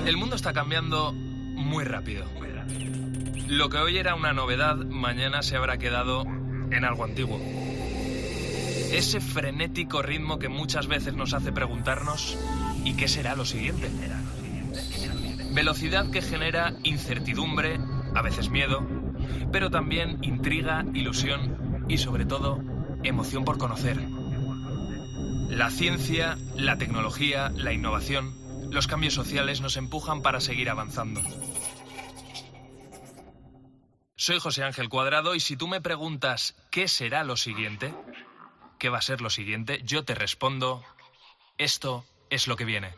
El mundo está cambiando muy rápido. Lo que hoy era una novedad, mañana se habrá quedado en algo antiguo. Ese frenético ritmo que muchas veces nos hace preguntarnos ¿y qué será lo siguiente? Velocidad que genera incertidumbre, a veces miedo, pero también intriga, ilusión y sobre todo emoción por conocer. La ciencia, la tecnología, la innovación, los cambios sociales nos empujan para seguir avanzando. Soy José Ángel Cuadrado y si tú me preguntas ¿qué será lo siguiente? ¿Qué va a ser lo siguiente? Yo te respondo, esto es lo que viene.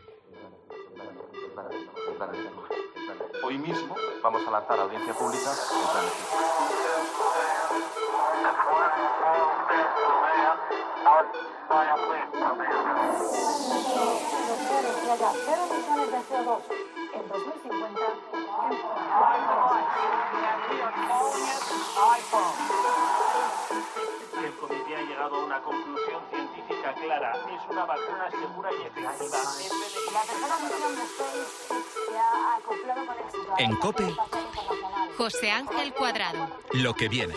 Hoy mismo vamos a lanzar a audiencia pública el plan de ciencia. En 2050. El comité ha llegado a una conclusión científica clara. Es una vacuna segura y efectiva. La tercera misión de SpaceX se ha acoplado con éxito. En COPE, José Ángel Cuadrado. lo que viene.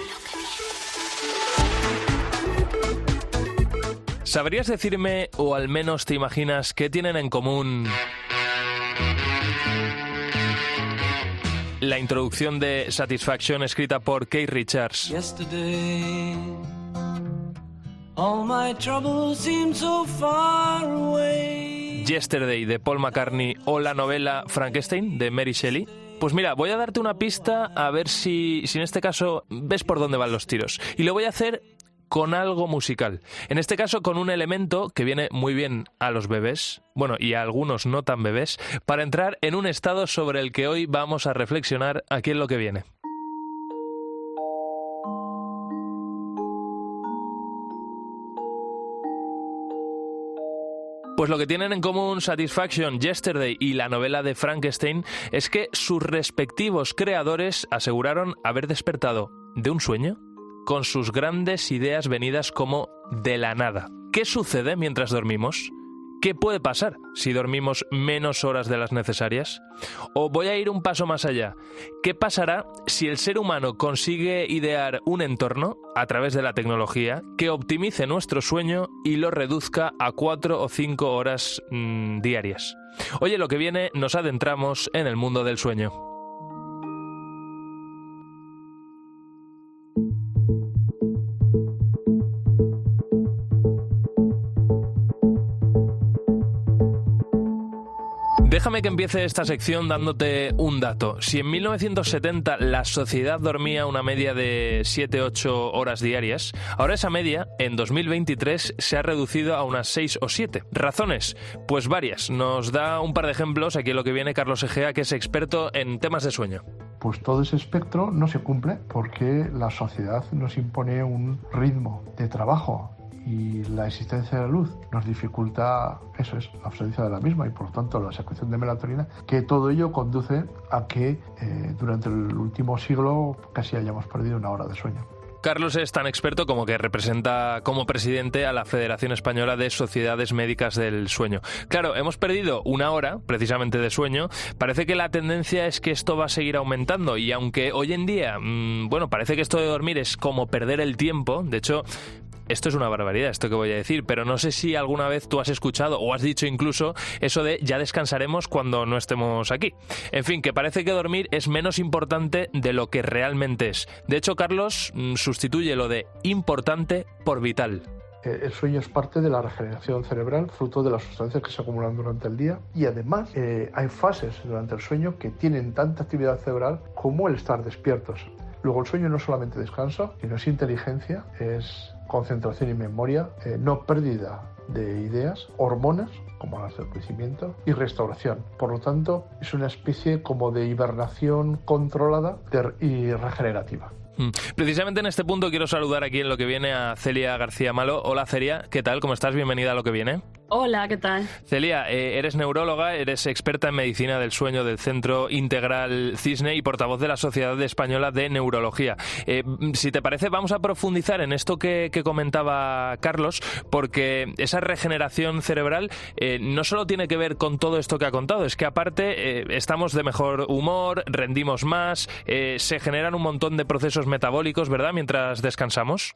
¿Sabrías decirme, o al menos te imaginas, qué tienen en común la introducción de Satisfaction escrita por Keith Richards? Yesterday, all my troubles seem so far away. Yesterday de Paul McCartney o la novela Frankenstein de Mary Shelley. Pues mira, voy a darte una pista a ver si en este caso ves por dónde van los tiros. Y lo voy a hacer con algo musical. En este caso con un elemento que viene muy bien a los bebés, bueno, y a algunos no tan bebés, para entrar en un estado sobre el que hoy vamos a reflexionar aquí en lo que viene. Pues lo que tienen en común Satisfaction, Yesterday y la novela de Frankenstein es que sus respectivos creadores aseguraron haber despertado de un sueño con sus grandes ideas venidas como de la nada. ¿Qué sucede mientras dormimos? ¿Qué puede pasar si dormimos menos horas de las necesarias? O voy a ir un paso más allá. ¿Qué pasará si el ser humano consigue idear un entorno a través de la tecnología que optimice nuestro sueño y lo reduzca a 4 o 5 horas diarias? Oye, lo que viene, nos adentramos en el mundo del sueño. Déjame que empiece esta sección dándote un dato. Si en 1970 la sociedad dormía una media de 7-8 horas diarias, ahora esa media, en 2023, se ha reducido a unas 6 o 7. ¿Razones? Pues varias. Nos da un par de ejemplos aquí en lo que viene Carlos Egea, que es experto en temas de sueño. Pues todo ese espectro no se cumple porque la sociedad nos impone un ritmo de trabajo y la existencia de la luz nos dificulta, eso es, la ausencia de la misma y por lo tanto la secreción de melatonina, que todo ello conduce a que durante el último siglo casi hayamos perdido 1 hora de sueño. Carlos es tan experto como que representa como presidente a la Federación Española de Sociedades Médicas del Sueño. Claro, hemos perdido 1 hora precisamente de sueño. Parece que la tendencia es que esto va a seguir aumentando y aunque hoy en día, parece que esto de dormir es como perder el tiempo. De hecho, esto es una barbaridad, esto que voy a decir, pero no sé si alguna vez tú has escuchado o has dicho incluso eso de ya descansaremos cuando no estemos aquí. En fin, que parece que dormir es menos importante de lo que realmente es. De hecho, Carlos sustituye lo de importante por vital. El sueño es parte de la regeneración cerebral, fruto de las sustancias que se acumulan durante el día y además hay fases durante el sueño que tienen tanta actividad cerebral como el estar despiertos. Luego el sueño no es solamente descanso, sino es inteligencia, es concentración y memoria, no pérdida de ideas, hormonas, como las del crecimiento, y restauración. Por lo tanto, es una especie como de hibernación controlada y regenerativa. Precisamente en este punto quiero saludar aquí en lo que viene a Celia García Malo. Hola Celia, ¿qué tal? ¿Cómo estás? Bienvenida a lo que viene. Hola, ¿qué tal? Celia, eres neuróloga, eres experta en medicina del sueño del Centro Integral Cisne y portavoz de la Sociedad Española de Neurología. Si te parece, vamos a profundizar en esto que comentaba Carlos, porque esa regeneración cerebral no solo tiene que ver con todo esto que ha contado, es que aparte estamos de mejor humor, rendimos más, se generan un montón de procesos metabólicos, ¿verdad?, mientras descansamos.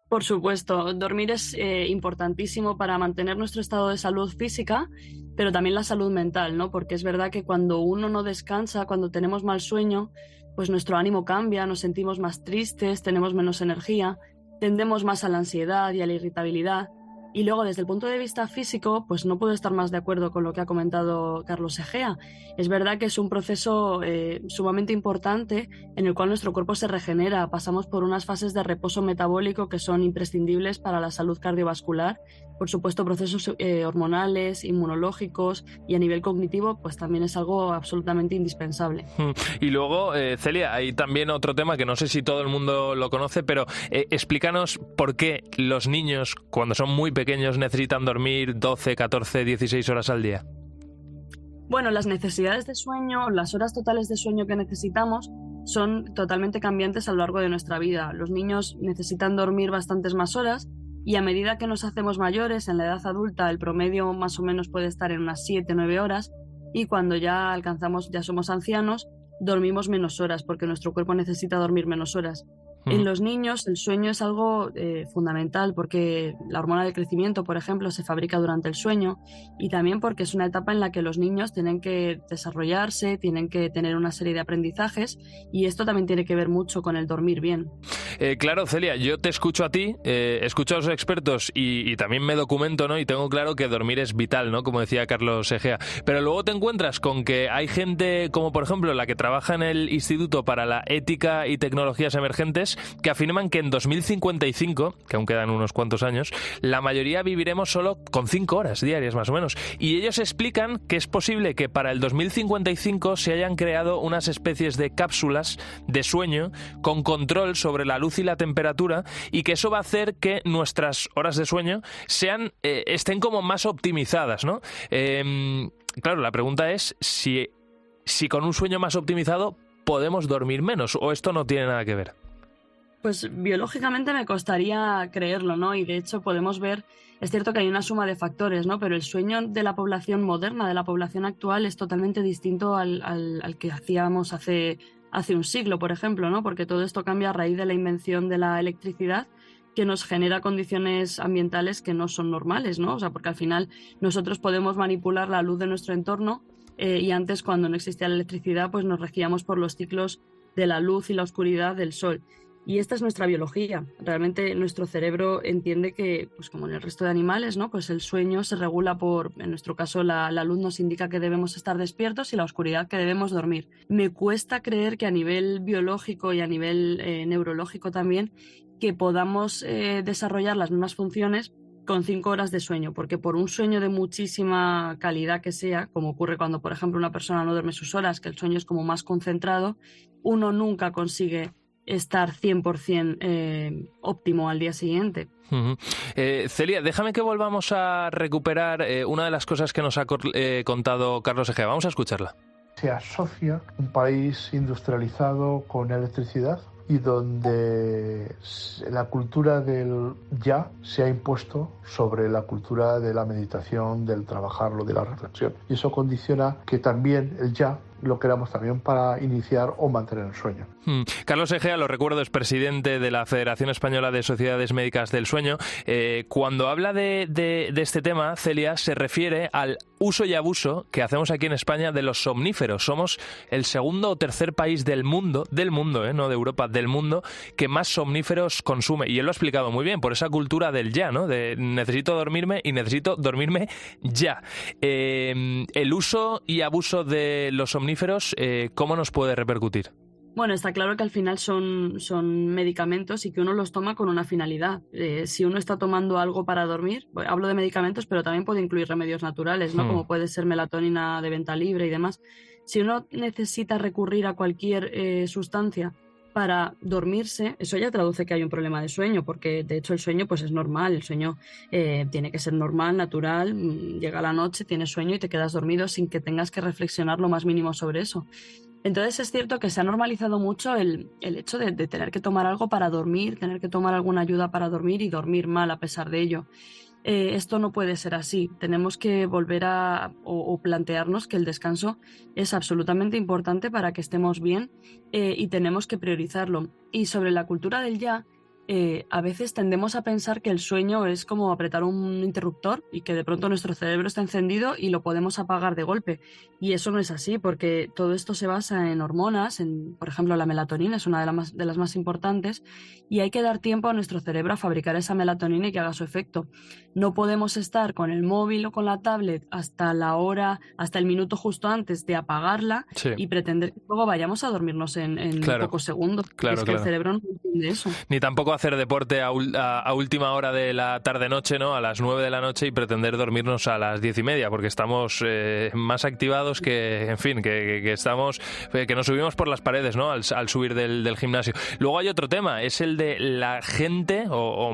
Por supuesto, dormir es importantísimo para mantener nuestro estado de salud física, pero también la salud mental, ¿no? Porque es verdad que cuando uno no descansa, cuando tenemos mal sueño, pues nuestro ánimo cambia, nos sentimos más tristes, tenemos menos energía, tendemos más a la ansiedad y a la irritabilidad. Y luego, desde el punto de vista físico, pues no puedo estar más de acuerdo con lo que ha comentado Carlos Egea. Es verdad que es un proceso sumamente importante en el cual nuestro cuerpo se regenera. Pasamos por unas fases de reposo metabólico que son imprescindibles para la salud cardiovascular. Por supuesto, procesos hormonales, inmunológicos y a nivel cognitivo, pues también es algo absolutamente indispensable. Y luego, Celia, hay también otro tema que no sé si todo el mundo lo conoce, pero explícanos por qué los niños, cuando son muy pequeños, necesitan dormir 12, 14, 16 horas al día. Bueno, las necesidades de sueño, las horas totales de sueño que necesitamos son totalmente cambiantes a lo largo de nuestra vida. Los niños necesitan dormir bastantes más horas y a medida que nos hacemos mayores, en la edad adulta, el promedio más o menos puede estar en unas 7-9 horas y cuando ya somos ancianos, dormimos menos horas porque nuestro cuerpo necesita dormir menos horas. En los niños el sueño es algo fundamental porque la hormona del crecimiento, por ejemplo, se fabrica durante el sueño y también porque es una etapa en la que los niños tienen que desarrollarse, tienen que tener una serie de aprendizajes y esto también tiene que ver mucho con el dormir bien. Claro, Celia, yo te escucho a ti, escucho a los expertos y también me documento, ¿no? Y tengo claro que dormir es vital, ¿no? Como decía Carlos Egea. Pero luego te encuentras con que hay gente como, por ejemplo, la que trabaja en el Instituto para la Ética y Tecnologías Emergentes, que afirman que en 2055, que aún quedan unos cuantos años, la mayoría viviremos solo con 5 horas diarias más o menos. Y ellos explican que es posible que para el 2055 se hayan creado unas especies de cápsulas de sueño con control sobre la luz y la temperatura y que eso va a hacer que nuestras horas de sueño estén como más optimizadas, ¿no? Claro, la pregunta es si con un sueño más optimizado podemos dormir menos o esto no tiene nada que ver. Pues biológicamente me costaría creerlo, ¿no? Y de hecho podemos ver, es cierto que hay una suma de factores, ¿no? Pero el sueño de la población moderna, de la población actual, es totalmente distinto al que hacíamos hace un siglo, por ejemplo, ¿no? Porque todo esto cambia a raíz de la invención de la electricidad, que nos genera condiciones ambientales que no son normales, ¿no? O sea, porque al final nosotros podemos manipular la luz de nuestro entorno y antes, cuando no existía la electricidad, pues nos regíamos por los ciclos de la luz y la oscuridad del sol. Y esta es nuestra biología. Realmente nuestro cerebro entiende que, pues como en el resto de animales, ¿no? Pues el sueño se regula en nuestro caso, la luz nos indica que debemos estar despiertos y la oscuridad que debemos dormir. Me cuesta creer que a nivel biológico y a nivel neurológico también, que podamos desarrollar las mismas funciones con 5 horas de sueño, porque por un sueño de muchísima calidad que sea, como ocurre cuando, por ejemplo, una persona no duerme sus horas, que el sueño es como más concentrado, uno nunca consigue estar 100% óptimo al día siguiente. Celia, déjame que volvamos a recuperar una de las cosas que nos ha contado Carlos Egea. Vamos a escucharla. Se asocia un país industrializado con electricidad y donde la cultura del ya se ha impuesto sobre la cultura de la meditación, del trabajarlo, de la reflexión. Y eso condiciona que también el ya lo queramos también para iniciar o mantener el sueño. Carlos Egea, lo recuerdo, es presidente de la Federación Española de Sociedades Médicas del Sueño. Cuando habla de este tema, Celia, se refiere al uso y abuso que hacemos aquí en España de los somníferos. Somos el segundo o tercer país del mundo, no de Europa, del mundo, que más somníferos consume. Y él lo ha explicado muy bien, por esa cultura del ya, ¿no? De necesito dormirme y necesito dormirme ya. El uso y abuso de los somníferos, ¿cómo nos puede repercutir? Bueno, está claro que al final son medicamentos y que uno los toma con una finalidad. Si uno está tomando algo para dormir, hablo de medicamentos, pero también puede incluir remedios naturales, ¿no? Como puede ser melatonina de venta libre y demás. Si uno necesita recurrir a cualquier sustancia para dormirse, eso ya traduce que hay un problema de sueño, porque de hecho el sueño pues es normal, el sueño tiene que ser normal, natural, llega la noche, tienes sueño y te quedas dormido sin que tengas que reflexionar lo más mínimo sobre eso. Entonces es cierto que se ha normalizado mucho el hecho de tener que tomar algo para dormir, tener que tomar alguna ayuda para dormir y dormir mal a pesar de ello. Esto no puede ser así. Tenemos que volver o plantearnos que el descanso es absolutamente importante para que estemos bien y tenemos que priorizarlo. Y sobre la cultura del ya, a veces tendemos a pensar que el sueño es como apretar un interruptor y que de pronto nuestro cerebro está encendido y lo podemos apagar de golpe. Y eso no es así, porque todo esto se basa en hormonas, por ejemplo, la melatonina es una de las más importantes, y hay que dar tiempo a nuestro cerebro a fabricar esa melatonina y que haga su efecto. No podemos estar con el móvil o con la tablet hasta la hora, hasta el minuto justo antes de apagarla y pretender que luego vayamos a dormirnos en pocos segundos. Claro, que el cerebro no entiende eso. Ni tampoco hacer deporte a última hora de la tarde-noche, ¿no? A las 9 de la noche y pretender dormirnos a las 10:30, porque estamos más activados que, en fin, que estamos, que nos subimos por las paredes, ¿no? Al subir del gimnasio. Luego hay otro tema, es el de la gente, o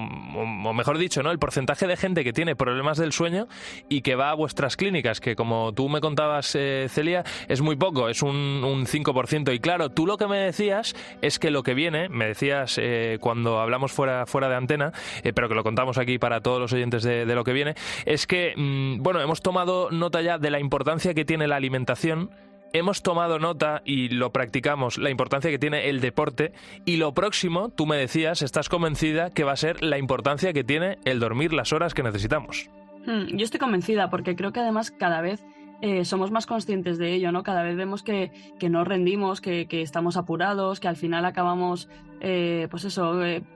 mejor dicho, ¿no? El porcentaje de gente que tiene problemas del sueño y que va a vuestras clínicas, que como tú me contabas, Celia, es muy poco, es un 5%. Y claro, tú lo que me decías es que lo que viene, me decías cuando hablamos fuera de antena, pero que lo contamos aquí para todos los oyentes de lo que viene, es que, hemos tomado nota ya de la importancia que tiene la alimentación, hemos tomado nota y lo practicamos, la importancia que tiene el deporte, y lo próximo, tú me decías, estás convencida que va a ser la importancia que tiene el dormir las horas que necesitamos. Yo estoy convencida porque creo que además cada vez somos más conscientes de ello, ¿no? Cada vez vemos que no rendimos, que estamos apurados, que al final acabamos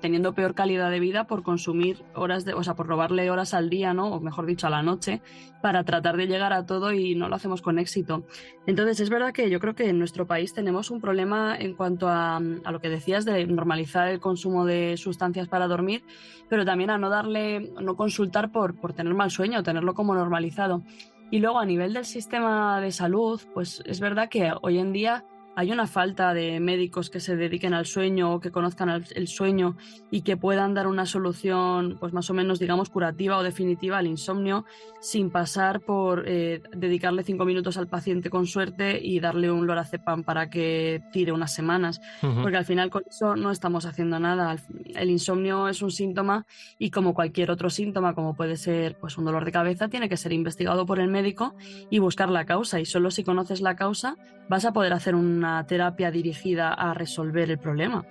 teniendo peor calidad de vida por consumir por robarle horas al día, ¿no? O mejor dicho, a la noche, para tratar de llegar a todo y no lo hacemos con éxito. Entonces, es verdad que yo creo que en nuestro país tenemos un problema en cuanto a lo que decías de normalizar el consumo de sustancias para dormir, pero también a no consultar por tener mal sueño, tenerlo como normalizado. Y luego a nivel del sistema de salud, pues es verdad que hoy en día hay una falta de médicos que se dediquen al sueño o que conozcan el sueño y que puedan dar una solución, pues más o menos, digamos, curativa o definitiva al insomnio, sin pasar por dedicarle 5 minutos al paciente con suerte y darle un lorazepam para que tire unas semanas. Porque al final con eso no estamos haciendo nada. El insomnio es un síntoma y como cualquier otro síntoma, como puede ser pues un dolor de cabeza, tiene que ser investigado por el médico y buscar la causa. Y solo si conoces la causa vas a poder hacer una terapia dirigida a resolver el problema.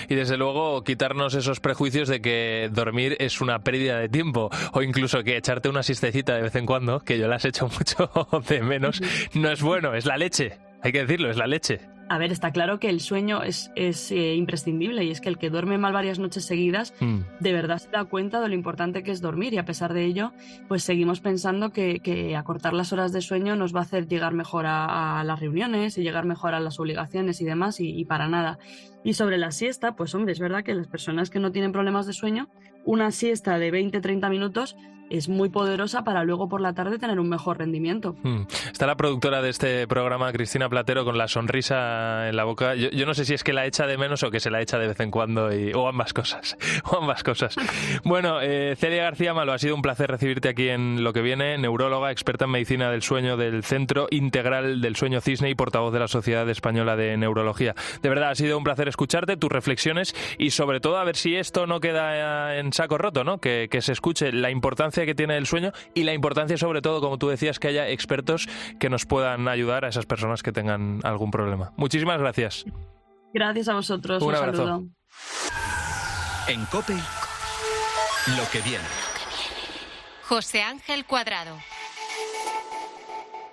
Y desde luego quitarnos esos prejuicios de que dormir es una pérdida de tiempo, o incluso que echarte una siestecita de vez en cuando, que yo las echo mucho de menos, no es bueno, es la leche. Hay que decirlo, es la leche. A ver, está claro que el sueño es imprescindible, y es que el que duerme mal varias noches seguidas de verdad se da cuenta de lo importante que es dormir, y a pesar de ello pues seguimos pensando que acortar las horas de sueño nos va a hacer llegar mejor a las reuniones y llegar mejor a las obligaciones y demás, y para nada. Y sobre la siesta, pues hombre, es verdad que las personas que no tienen problemas de sueño, una siesta de 20-30 minutos es muy poderosa para luego por la tarde tener un mejor rendimiento. Está la productora de este programa, Cristina Platero, con la sonrisa en la boca. Yo no sé si es que la echa de menos o que se la echa de vez en cuando, o ambas cosas. Bueno, Celia García Malo, ha sido un placer recibirte aquí en Lo que viene, neuróloga, experta en medicina del sueño del Centro Integral del Sueño Cisne y portavoz de la Sociedad Española de Neurología. De verdad, ha sido un placer escucharte, tus reflexiones, y sobre todo a ver si esto no queda en saco roto, ¿no? Que se escuche la importancia que tiene el sueño y la importancia, sobre todo, como tú decías, que haya expertos que nos puedan ayudar a esas personas que tengan algún problema. Muchísimas gracias. Gracias a vosotros. Un abrazo. Saludo. En COPE, Lo que viene. José Ángel Cuadrado.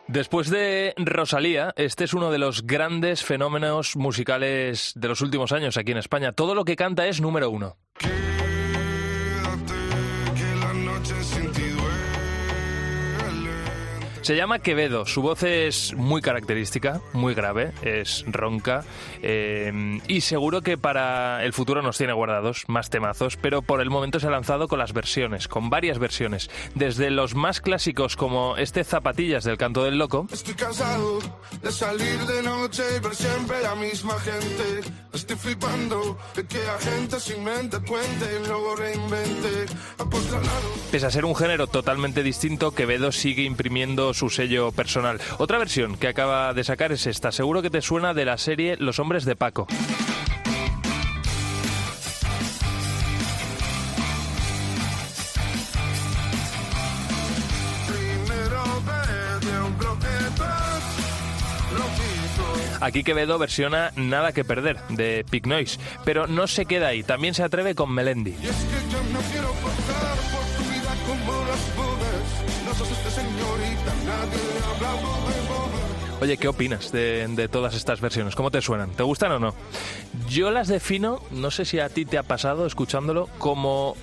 Después de Rosalía, este es uno de los grandes fenómenos musicales de los últimos años aquí en España. Todo lo que canta es número 1. Se llama Quevedo, su voz es muy característica, muy grave, es ronca y seguro que para el futuro nos tiene guardados más temazos, pero por el momento se ha lanzado con las versiones, con varias versiones, desde los más clásicos como este Zapatillas del Canto del Loco. Estoy cansado de salir de noche y ver siempre la misma gente. Estoy flipando de que la gente se invente, cuente y luego reinvente. Pese a ser un género totalmente distinto, Quevedo sigue imprimiendo su sello personal. Otra versión que acaba de sacar es esta, seguro que te suena, de la serie Los Hombres de Paco. Aquí Quevedo versiona Nada que perder, de Pig Noise, pero no se queda ahí, también se atreve con Melendi. Y es que yo no quiero pasar por tu vida como las nubes. No sos este señorita, nadie le habla bobe. Oye, ¿qué opinas de todas estas versiones? ¿Cómo te suenan? ¿Te gustan o no? Yo las defino, no sé si a ti te ha pasado escuchándolo, como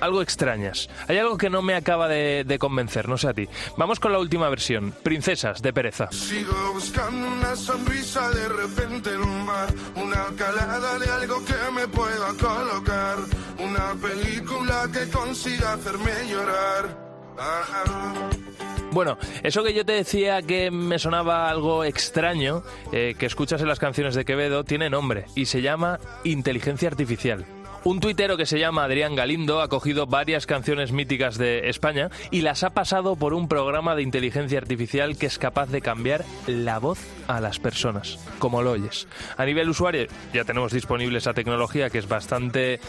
algo extrañas. Hay algo que no me acaba de convencer, no sé a ti. Vamos con la última versión, Princesas, de Pereza. Sigo buscando una sonrisa de repente en un bar, una calada de algo que me pueda colocar, una película que consiga hacerme llorar. Bueno, eso que yo te decía que me sonaba algo extraño, que escuchas en las canciones de Quevedo, tiene nombre y se llama inteligencia artificial. Un tuitero que se llama Adrián Galindo ha cogido varias canciones míticas de España y las ha pasado por un programa de inteligencia artificial que es capaz de cambiar la voz a las personas, como lo oyes. A nivel usuario ya tenemos disponible esa tecnología que es bastante,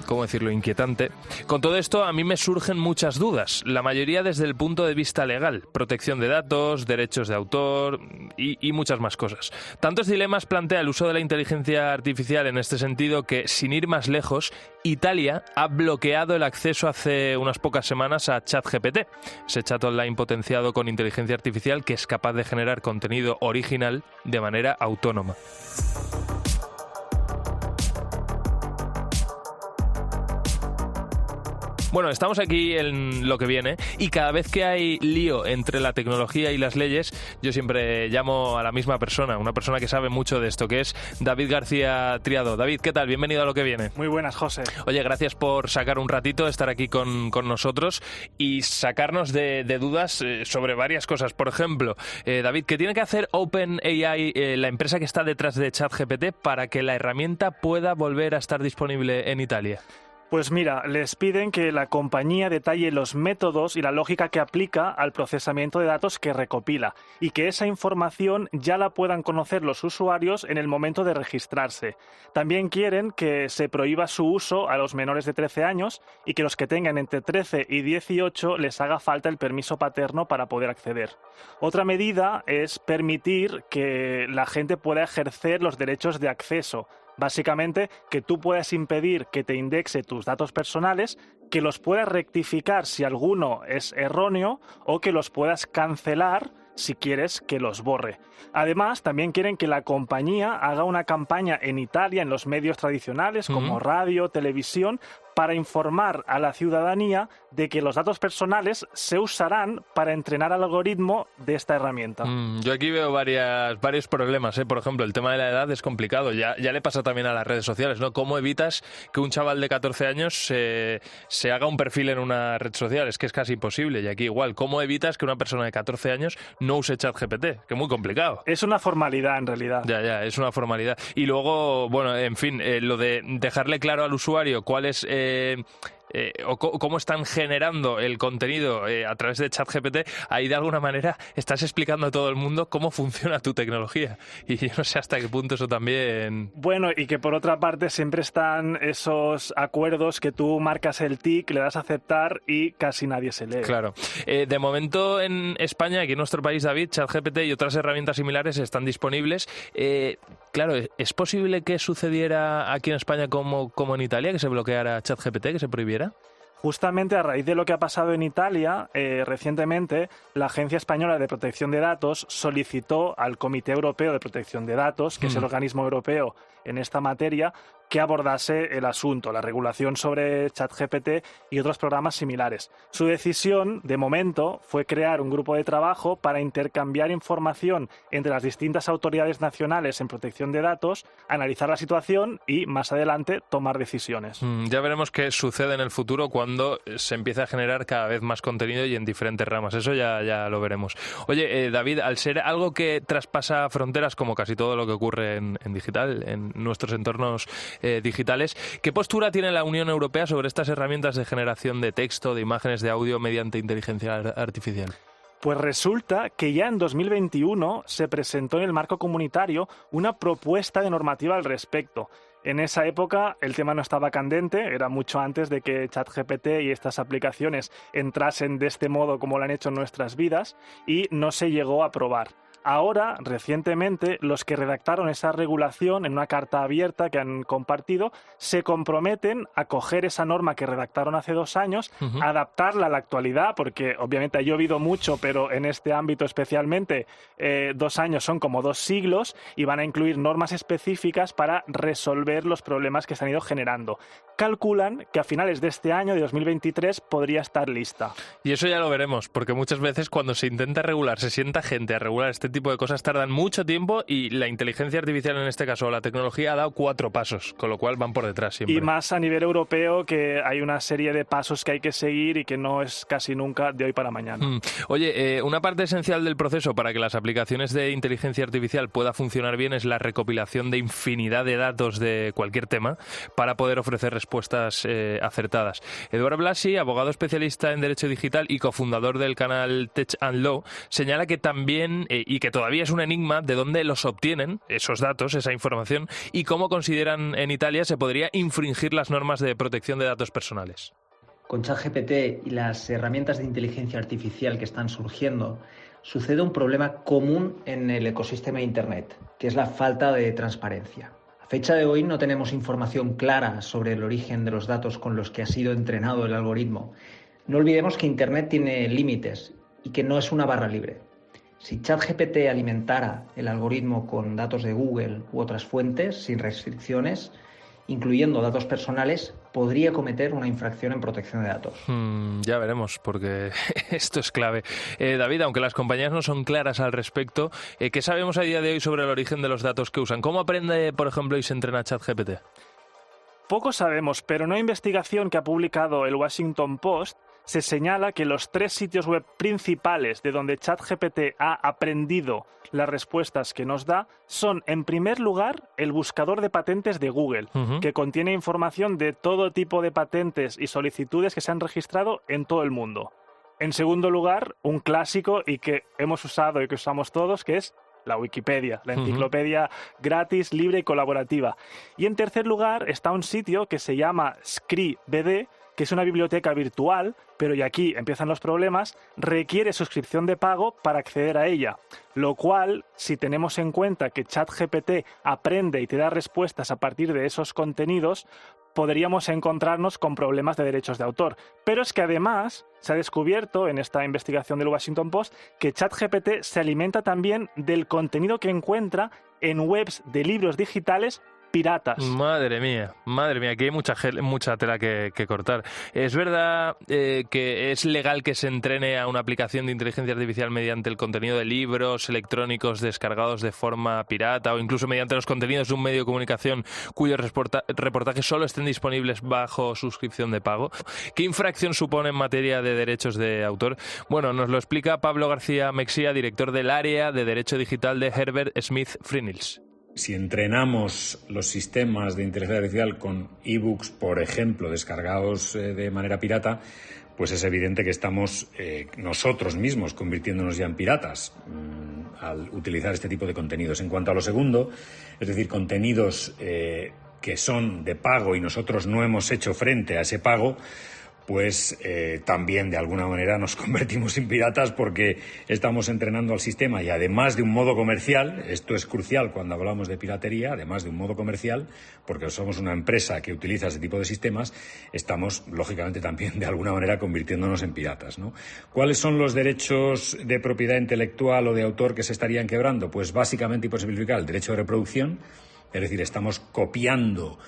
¿cómo decirlo?, inquietante. Con todo esto a mí me surgen muchas dudas, la mayoría desde el punto de vista legal, protección de datos, derechos de autor y muchas más cosas. Tantos dilemas plantea el uso de la inteligencia artificial en este sentido que, sin ir más lejos, Italia ha bloqueado el acceso hace unas pocas semanas a ChatGPT, ese chat online potenciado con inteligencia artificial que es capaz de generar contenido original de manera autónoma. Bueno, estamos aquí en lo que viene y cada vez que hay lío entre la tecnología y las leyes, yo siempre llamo a la misma persona, una persona que sabe mucho de esto, que es David García Triado. David, ¿qué tal? Bienvenido a lo que viene. Muy buenas, José. Oye, gracias por sacar un ratito, estar aquí con nosotros y sacarnos de dudas sobre varias cosas. Por ejemplo, David, ¿qué tiene que hacer OpenAI, la empresa que está detrás de ChatGPT, para que la herramienta pueda volver a estar disponible en Italia? Pues mira, les piden que la compañía detalle los métodos y la lógica que aplica al procesamiento de datos que recopila y que esa información ya la puedan conocer los usuarios en el momento de registrarse. También quieren que se prohíba su uso a los menores de 13 años y que los que tengan entre 13 y 18 les haga falta el permiso paterno para poder acceder. Otra medida es permitir que la gente pueda ejercer los derechos de acceso. Básicamente, que tú puedas impedir que te indexe tus datos personales, que los puedas rectificar si alguno es erróneo o que los puedas cancelar si quieres que los borre. Además, también quieren que la compañía haga una campaña en Italia, en los medios tradicionales como radio, televisión, para informar a la ciudadanía de que los datos personales se usarán para entrenar al algoritmo de esta herramienta. Yo aquí veo varios problemas, ¿eh? Por ejemplo, el tema de la edad es complicado. Ya le pasa también a las redes sociales, ¿no? ¿Cómo evitas que un chaval de 14 años se haga un perfil en una red social? Es que es casi imposible. Y aquí igual, ¿cómo evitas que una persona de 14 años no use ChatGPT? Que es muy complicado. Es una formalidad, en realidad. Ya, es una formalidad. Y luego, bueno, en fin, lo de dejarle claro al usuario cuál es... o cómo están generando el contenido a través de ChatGPT, ahí de alguna manera estás explicando a todo el mundo cómo funciona tu tecnología. Y yo no sé hasta qué punto eso también... Bueno, y que por otra parte siempre están esos acuerdos que tú marcas el tic, le das a aceptar y casi nadie se lee. Claro. De momento en España, aquí en nuestro país, David, ChatGPT y otras herramientas similares están disponibles. Claro, ¿es posible que sucediera aquí en España como en Italia, que se bloqueara ChatGPT, que se prohibiera? Justamente a raíz de lo que ha pasado en Italia, recientemente la Agencia Española de Protección de Datos solicitó al Comité Europeo de Protección de Datos, que es el organismo europeo en esta materia, que abordase el asunto, la regulación sobre ChatGPT y otros programas similares. Su decisión, de momento, fue crear un grupo de trabajo para intercambiar información entre las distintas autoridades nacionales en protección de datos, analizar la situación y, más adelante, tomar decisiones. Ya veremos qué sucede en el futuro cuando se empiece a generar cada vez más contenido y en diferentes ramas. Eso ya lo veremos. Oye, David, al ser algo que traspasa fronteras, como casi todo lo que ocurre en digital, en nuestros entornos digitales, ¿qué postura tiene la Unión Europea sobre estas herramientas de generación de texto, de imágenes, de audio mediante inteligencia artificial? Pues resulta que ya en 2021 se presentó en el marco comunitario una propuesta de normativa al respecto. En esa época el tema no estaba candente, era mucho antes de que ChatGPT y estas aplicaciones entrasen de este modo como lo han hecho en nuestras vidas, y no se llegó a aprobar. Ahora, recientemente, los que redactaron esa regulación en una carta abierta que han compartido se comprometen a coger esa norma que redactaron hace 2 años, adaptarla a la actualidad, porque obviamente ha llovido mucho, pero en este ámbito especialmente 2 años son como 2 siglos, y van a incluir normas específicas para resolver los problemas que se han ido generando. Calculan que a finales de este año, de 2023, podría estar lista. Y eso ya lo veremos, porque muchas veces cuando se intenta regular, se sienta gente a regular este tipo de cosas, tardan mucho tiempo, y la inteligencia artificial, en este caso la tecnología, ha dado 4 pasos, con lo cual van por detrás siempre. Y más a nivel europeo, que hay una serie de pasos que hay que seguir y que no es casi nunca de hoy para mañana. Oye, una parte esencial del proceso para que las aplicaciones de inteligencia artificial pueda funcionar bien es la recopilación de infinidad de datos de cualquier tema para poder ofrecer respuestas acertadas. Eduard Blasi, abogado especialista en Derecho Digital y cofundador del canal Tech and Law, señala que también, y que todavía es un enigma, de dónde los obtienen, esos datos, esa información, y cómo consideran en Italia se podría infringir las normas de protección de datos personales. Con ChatGPT y las herramientas de inteligencia artificial que están surgiendo, sucede un problema común en el ecosistema de Internet, que es la falta de transparencia. A fecha de hoy no tenemos información clara sobre el origen de los datos con los que ha sido entrenado el algoritmo. No olvidemos que Internet tiene límites y que no es una barra libre. Si ChatGPT alimentara el algoritmo con datos de Google u otras fuentes sin restricciones, incluyendo datos personales, podría cometer una infracción en protección de datos. Ya veremos, porque esto es clave. David, aunque las compañías no son claras al respecto, ¿qué sabemos a día de hoy sobre el origen de los datos que usan? ¿Cómo aprende, por ejemplo, y se entrena ChatGPT? Poco sabemos, pero en una investigación que ha publicado el Washington Post se señala que los 3 sitios web principales de donde ChatGPT ha aprendido las respuestas que nos da son, en primer lugar, el buscador de patentes de Google, que contiene información de todo tipo de patentes y solicitudes que se han registrado en todo el mundo. En segundo lugar, un clásico y que hemos usado y que usamos todos, que es la Wikipedia, la enciclopedia gratis, libre y colaborativa. Y en tercer lugar está un sitio que se llama ScriBD, que es una biblioteca virtual, pero y aquí empiezan los problemas, requiere suscripción de pago para acceder a ella, lo cual, si tenemos en cuenta que ChatGPT aprende y te da respuestas a partir de esos contenidos, podríamos encontrarnos con problemas de derechos de autor. Pero es que además se ha descubierto en esta investigación del Washington Post que ChatGPT se alimenta también del contenido que encuentra en webs de libros digitales piratas. Madre mía, aquí hay mucha tela que cortar. ¿Es verdad que es legal que se entrene a una aplicación de inteligencia artificial mediante el contenido de libros electrónicos descargados de forma pirata, o incluso mediante los contenidos de un medio de comunicación cuyos reportajes solo estén disponibles bajo suscripción de pago? ¿Qué infracción supone en materia de derechos de autor? Bueno, nos lo explica Pablo García Mexía, director del área de Derecho Digital de Herbert Smith Freehills. Si entrenamos los sistemas de inteligencia artificial con ebooks, por ejemplo, descargados de manera pirata, pues es evidente que estamos nosotros mismos convirtiéndonos ya en piratas al utilizar este tipo de contenidos. En cuanto a lo segundo, es decir, contenidos que son de pago y nosotros no hemos hecho frente a ese pago, pues también de alguna manera nos convertimos en piratas porque estamos entrenando al sistema y además de un modo comercial, esto es crucial cuando hablamos de piratería, además de un modo comercial, porque somos una empresa que utiliza ese tipo de sistemas, estamos lógicamente también de alguna manera convirtiéndonos en piratas, ¿no? ¿Cuáles son los derechos de propiedad intelectual o de autor que se estarían quebrando? Pues básicamente, y por simplificar, el derecho de reproducción, es decir, estamos copiando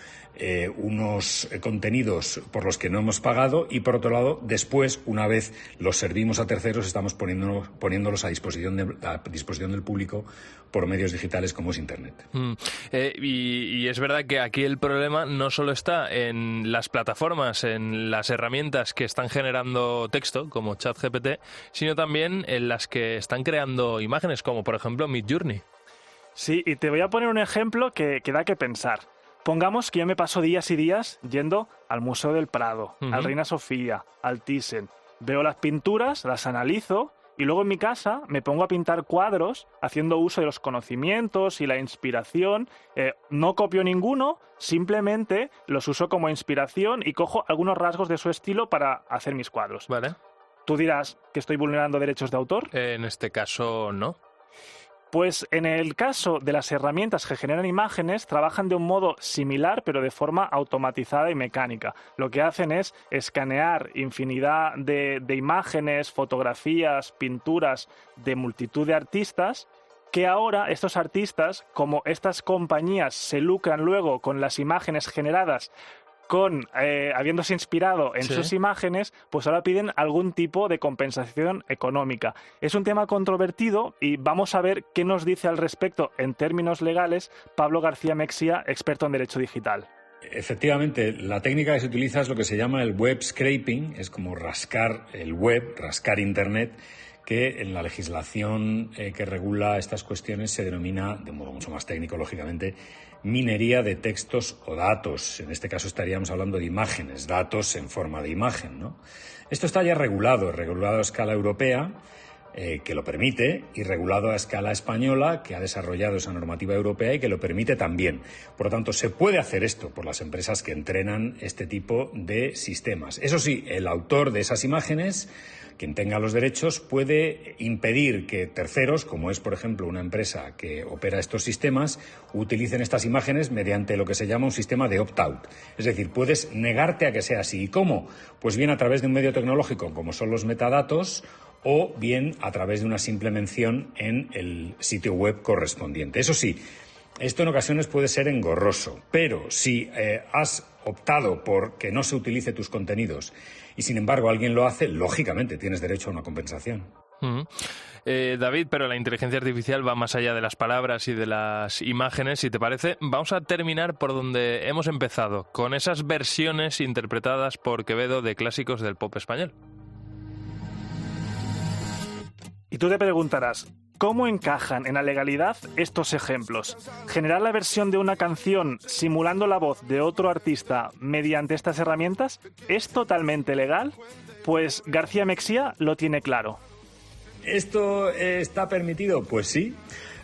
unos contenidos por los que no hemos pagado y, por otro lado, después, una vez los servimos a terceros, estamos poniéndolos a disposición del público por medios digitales como es Internet. Y es verdad que aquí el problema no solo está en las plataformas, en las herramientas que están generando texto, como ChatGPT, sino también en las que están creando imágenes, como por ejemplo Midjourney. Sí, y te voy a poner un ejemplo que da que pensar. Pongamos que yo me paso días y días yendo al Museo del Prado, al Reina Sofía, al Thyssen. Veo las pinturas, las analizo y luego en mi casa me pongo a pintar cuadros haciendo uso de los conocimientos y la inspiración. No copio ninguno, simplemente los uso como inspiración y cojo algunos rasgos de su estilo para hacer mis cuadros. Vale. ¿Tú dirás que estoy vulnerando derechos de autor? En este caso, no. Pues en el caso de las herramientas que generan imágenes, trabajan de un modo similar, pero de forma automatizada y mecánica. Lo que hacen es escanear infinidad de imágenes, fotografías, pinturas de multitud de artistas, que ahora estos artistas, como estas compañías se lucran luego con las imágenes generadas habiéndose inspirado en sus imágenes, pues ahora piden algún tipo de compensación económica. Es un tema controvertido y vamos a ver qué nos dice al respecto en términos legales Pablo García Mexía, experto en derecho digital. Efectivamente, la técnica que se utiliza es lo que se llama el web scraping, es como rascar el web, rascar Internet, que en la legislación que regula estas cuestiones se denomina, de modo mucho más técnico, lógicamente, minería de textos o datos. En este caso estaríamos hablando de imágenes, datos en forma de imagen, ¿no? Esto está ya regulado a escala europea, que lo permite, y regulado a escala española, que ha desarrollado esa normativa europea y que lo permite también. Por lo tanto, se puede hacer esto por las empresas que entrenan este tipo de sistemas. Eso sí, el autor de esas imágenes, quien tenga los derechos, puede impedir que terceros, como es por ejemplo una empresa que opera estos sistemas, utilicen estas imágenes mediante lo que se llama un sistema de opt-out. Es decir, puedes negarte a que sea así. ¿Y cómo? Pues bien a través de un medio tecnológico como son los metadatos, o bien a través de una simple mención en el sitio web correspondiente. Eso sí, esto en ocasiones puede ser engorroso, pero si has optado por que no se utilice tus contenidos y sin embargo alguien lo hace, lógicamente tienes derecho a una compensación. David, pero la inteligencia artificial va más allá de las palabras y de las imágenes, si te parece. Vamos a terminar por donde hemos empezado, con esas versiones interpretadas por Quevedo de clásicos del pop español. Y tú te preguntarás, ¿cómo encajan en la legalidad estos ejemplos? ¿Generar la versión de una canción simulando la voz de otro artista mediante estas herramientas es totalmente legal? Pues García Mexía lo tiene claro. ¿Esto está permitido? Pues sí.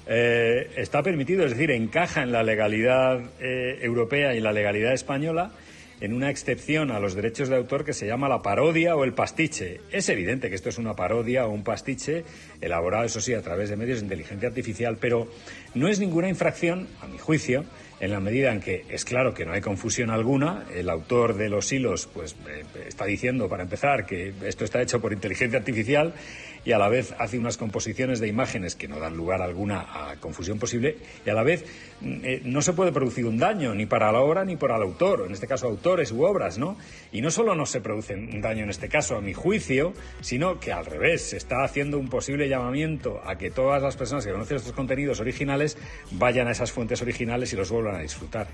Está permitido, es decir, encaja en la legalidad europea y la legalidad española, en una excepción a los derechos de autor que se llama la parodia o el pastiche. Es evidente que esto es una parodia o un pastiche elaborado, eso sí, a través de medios de inteligencia artificial, pero no es ninguna infracción, a mi juicio, en la medida en que es claro que no hay confusión alguna. El autor de los hilos pues está diciendo, para empezar, que esto está hecho por inteligencia artificial y a la vez hace unas composiciones de imágenes que no dan lugar alguna a confusión posible, y a la vez no se puede producir un daño ni para la obra ni para el autor, en este caso autores u obras, ¿no? Y no solo no se produce un daño en este caso, a mi juicio, sino que al revés, se está haciendo un posible llamamiento a que todas las personas que conocen estos contenidos originales vayan a esas fuentes originales y los vuelvan a disfrutar.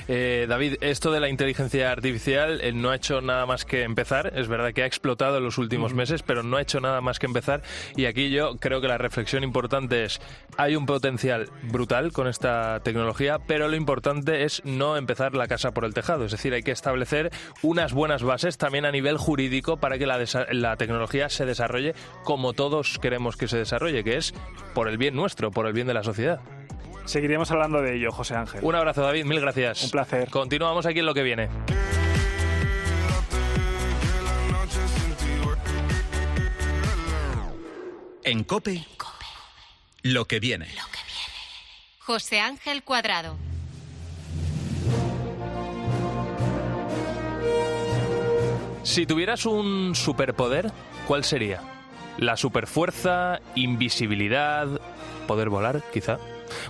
David, esto de la inteligencia artificial no ha hecho nada más que empezar. Es verdad que ha explotado en los últimos meses, pero no ha hecho nada más que empezar. Y aquí yo creo que la reflexión importante es: hay un potencial brutal con esta tecnología, pero lo importante es no empezar la casa por el tejado. Es decir, hay que establecer unas buenas bases también a nivel jurídico para que la tecnología se desarrolle como todos queremos que se desarrolle, que es por el bien nuestro, por el bien de la sociedad. Seguiremos hablando de ello, José Ángel. Un abrazo, David, mil gracias. Un placer. Continuamos aquí en Lo que viene. En COPE, Lo que viene. José Ángel Cuadrado. Si tuvieras un superpoder, ¿cuál sería? ¿La superfuerza, invisibilidad, poder volar, quizá?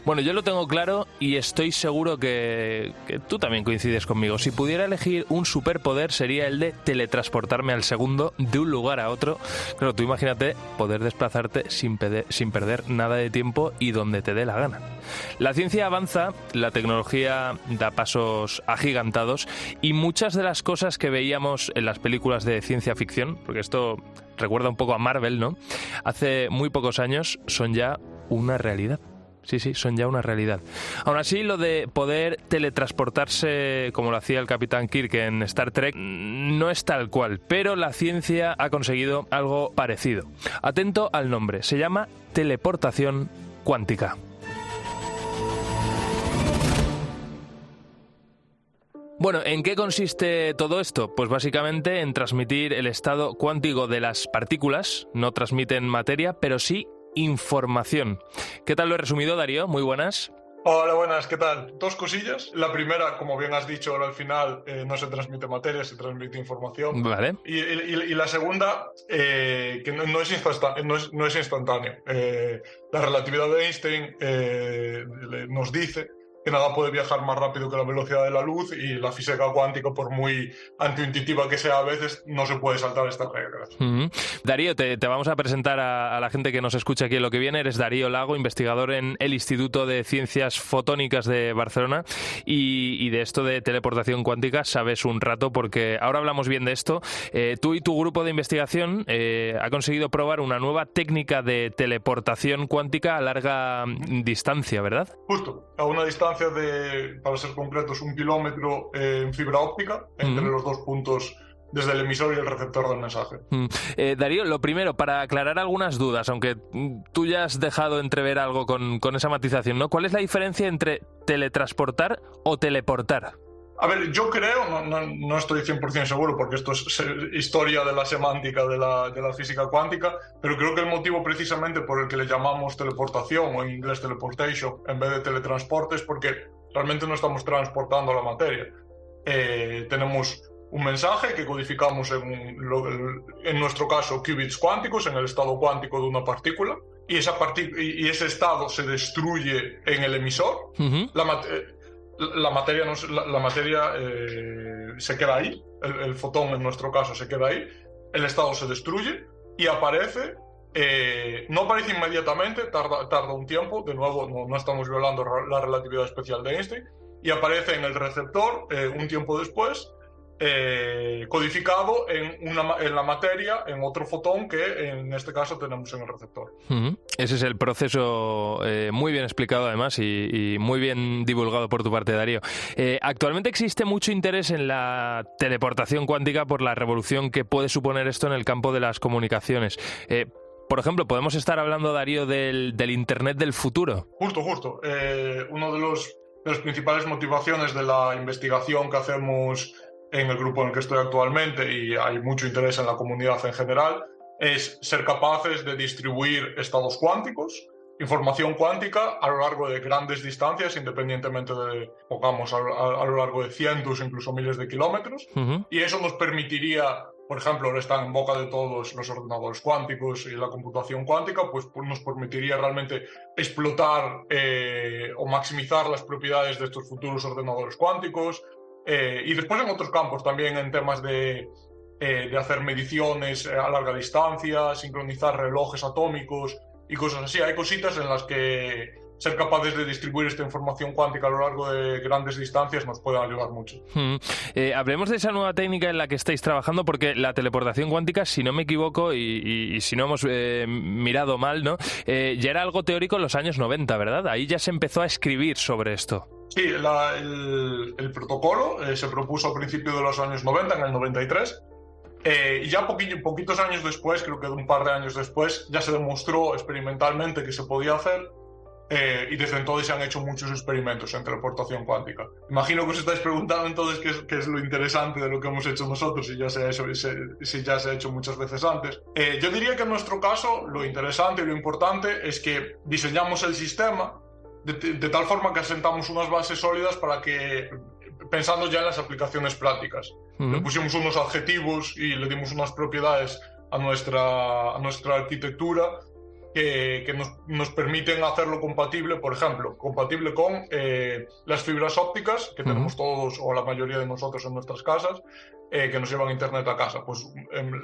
Bueno, yo lo tengo claro y estoy seguro que tú también coincides conmigo. Si pudiera elegir un superpoder sería el de teletransportarme al segundo de un lugar a otro. Claro, tú imagínate poder desplazarte sin perder nada de tiempo y donde te dé la gana. La ciencia avanza, la tecnología da pasos agigantados y muchas de las cosas que veíamos en las películas de ciencia ficción, porque esto recuerda un poco a Marvel, ¿no? Hace muy pocos años son ya una realidad. Sí, son ya una realidad. Aún así, lo de poder teletransportarse, como lo hacía el Capitán Kirk en Star Trek, no es tal cual, pero la ciencia ha conseguido algo parecido. Atento al nombre, se llama teleportación cuántica. Bueno, ¿en qué consiste todo esto? Pues básicamente en transmitir el estado cuántico de las partículas. No transmiten materia, pero sí información. ¿Qué tal lo he resumido, Darío? Muy buenas. Hola, buenas, ¿qué tal? Dos cosillas. La primera, como bien has dicho ahora al final, no se transmite materia, se transmite información. Vale. Y la segunda, que no es instantáneo. La relatividad de Einstein nos dice que nada puede viajar más rápido que la velocidad de la luz, y la física cuántica, por muy antiintuitiva que sea a veces, no se puede saltar estas reglas. Darío, te vamos a presentar a la gente que nos escucha aquí en Lo que viene. Eres Darío Lago, investigador en el Instituto de Ciencias Fotónicas de Barcelona, y de esto de teleportación cuántica sabes un rato, porque ahora hablamos bien de esto. Tú y tu grupo de investigación ha conseguido probar una nueva técnica de teleportación cuántica a larga distancia, ¿verdad? Justo, a una distancia de, para ser concretos, 1 kilómetro en fibra óptica entre los dos puntos desde el emisor y el receptor del mensaje. Darío, lo primero, para aclarar algunas dudas, aunque tú ya has dejado entrever algo con esa matización, ¿no? ¿Cuál es la diferencia entre teletransportar o teleportar? A ver, yo creo, no estoy 100% seguro, porque esto es historia de la semántica de la física cuántica, pero creo que el motivo precisamente por el que le llamamos teleportación, o en inglés teleportation, en vez de teletransporte, es porque realmente no estamos transportando la materia. Tenemos un mensaje que codificamos en nuestro caso, qubits cuánticos, en el estado cuántico de una partícula, y ese estado se destruye en el emisor. La materia se queda ahí, el fotón en nuestro caso se queda ahí, el estado se destruye y aparece, no aparece inmediatamente, tarda un tiempo, de nuevo no estamos violando la relatividad especial de Einstein, y aparece en el receptor un tiempo después, codificado en la materia, en otro fotón que en este caso tenemos en el receptor. Ese es el proceso muy bien explicado además y muy bien divulgado por tu parte, Darío. Actualmente existe mucho interés en la teleportación cuántica por la revolución que puede suponer esto en el campo de las comunicaciones. Por ejemplo, podemos estar hablando, Darío, del Internet del futuro. Justo. Uno de las principales motivaciones de la investigación que hacemos en el grupo en el que estoy actualmente, y hay mucho interés en la comunidad en general, es ser capaces de distribuir estados cuánticos, información cuántica a lo largo de grandes distancias, independientemente de, pongamos, a lo largo de cientos, incluso miles de kilómetros. Y eso nos permitiría, por ejemplo, ahora están en boca de todos los ordenadores cuánticos y la computación cuántica, pues nos permitiría realmente explotar o maximizar las propiedades de estos futuros ordenadores cuánticos. Y después en otros campos también, en temas de hacer mediciones a larga distancia, sincronizar relojes atómicos y cosas así. Hay cositas en las que ser capaces de distribuir esta información cuántica a lo largo de grandes distancias nos puede ayudar mucho. Hablemos de esa nueva técnica en la que estáis trabajando, porque la teleportación cuántica, si no me equivoco y si no hemos mirado mal, ¿no? Ya era algo teórico en los años 90, ¿verdad? Ahí ya se empezó a escribir sobre esto. Sí, el protocolo se propuso a principios de los años 90, en el 93, y ya poquitos años después, creo que un par de años después, ya se demostró experimentalmente que se podía hacer, y desde entonces se han hecho muchos experimentos en teleportación cuántica. Imagino que os estáis preguntando entonces qué es lo interesante de lo que hemos hecho nosotros, si ya se ha hecho muchas veces antes. Yo diría que en nuestro caso lo interesante y lo importante es que diseñamos el sistema de tal forma que asentamos unas bases sólidas para que, pensando ya en las aplicaciones prácticas, le pusimos unos adjetivos y le dimos unas propiedades a nuestra arquitectura que nos permiten hacerlo compatible, por ejemplo, compatible con las fibras ópticas que tenemos todos o la mayoría de nosotros en nuestras casas, que nos llevan internet a casa. Pues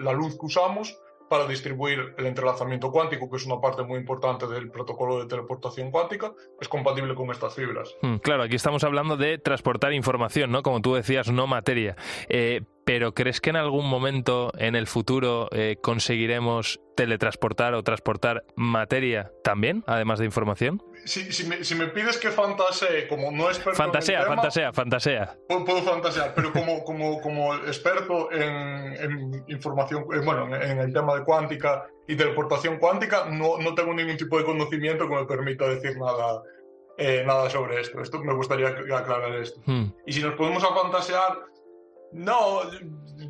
la luz que usamos para distribuir el entrelazamiento cuántico, que es una parte muy importante del protocolo de teleportación cuántica, es compatible con estas fibras. Claro, aquí estamos hablando de transportar información, ¿no? Como tú decías, no materia. Pero ¿crees que en algún momento en el futuro conseguiremos teletransportar o transportar materia también, además de información? Si me pides que fantasee, como no experto fantasea, en el tema, fantasea. Puedo fantasear, pero como experto en información, en el tema de cuántica y teleportación cuántica, no tengo ningún tipo de conocimiento que me permita decir nada sobre esto. Me gustaría aclarar esto. Y si nos podemos fantasear, no,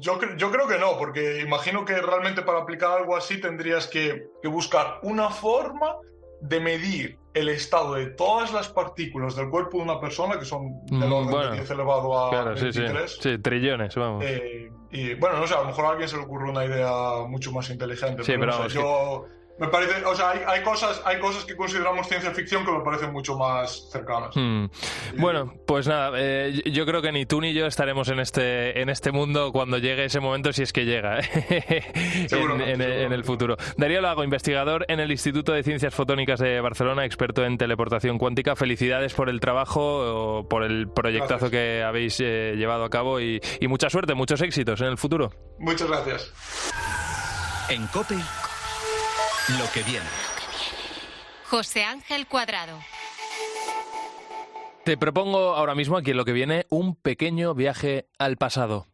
yo creo que no, porque imagino que realmente para aplicar algo así tendrías que buscar una forma de medir el estado de todas las partículas del cuerpo de una persona, que son del orden de 10 elevado a 23. Sí, trillones, vamos. Y bueno, no sé, a lo mejor a alguien se le ocurre una idea mucho más inteligente. Sí, pero no sé, me parece, o sea, hay cosas que consideramos ciencia ficción que me parecen mucho más cercanas. Bueno, pues nada, yo creo que ni tú ni yo estaremos en este mundo cuando llegue ese momento, si es que llega en el futuro. Darío Lago, investigador en el Instituto de Ciencias Fotónicas de Barcelona, experto en teleportación cuántica. Felicidades por el trabajo, por el proyectazo que habéis llevado a cabo y mucha suerte, muchos éxitos en el futuro. Muchas gracias. En COPE, lo que viene. José Ángel Cuadrado. Te propongo ahora mismo, aquí en lo que viene, un pequeño viaje al pasado.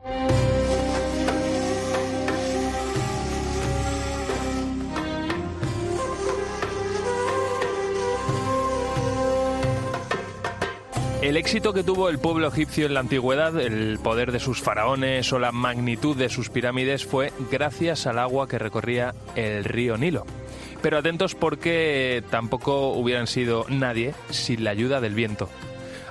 El éxito que tuvo el pueblo egipcio en la antigüedad, el poder de sus faraones o la magnitud de sus pirámides fue gracias al agua que recorría el río Nilo. Pero atentos, porque tampoco hubieran sido nadie sin la ayuda del viento.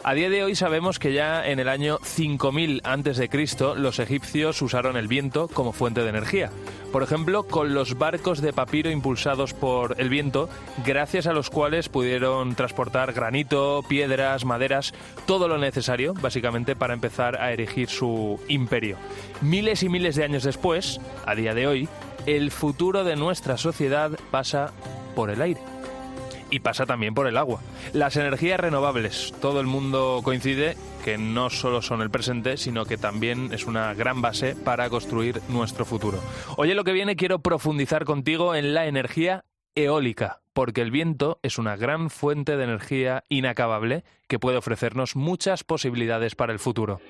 A día de hoy sabemos que ya en el año 5000 a.C. los egipcios usaron el viento como fuente de energía. Por ejemplo, con los barcos de papiro impulsados por el viento, gracias a los cuales pudieron transportar granito, piedras, maderas, todo lo necesario, básicamente, para empezar a erigir su imperio. Miles y miles de años después, a día de hoy, el futuro de nuestra sociedad pasa por el aire. Y pasa también por el agua. Las energías renovables, todo el mundo coincide que no solo son el presente, sino que también es una gran base para construir nuestro futuro. Hoy en lo que viene quiero profundizar contigo en la energía eólica, porque el viento es una gran fuente de energía inacabable que puede ofrecernos muchas posibilidades para el futuro.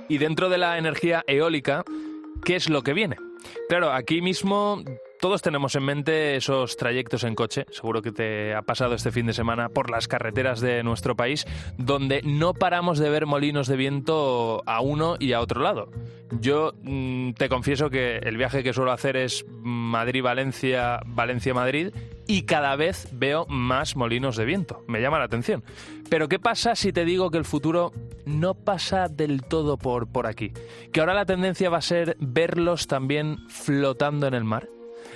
Y dentro de la energía eólica, ¿qué es lo que viene? Claro, aquí mismo todos tenemos en mente esos trayectos en coche, seguro que te ha pasado este fin de semana por las carreteras de nuestro país, donde no paramos de ver molinos de viento a uno y a otro lado. Yo te confieso que el viaje que suelo hacer es Madrid-Valencia, Valencia-Madrid, y cada vez veo más molinos de viento. Me llama la atención. Pero ¿qué pasa si te digo que el futuro no pasa del todo por aquí? Que ahora la tendencia va a ser verlos también flotando en el mar.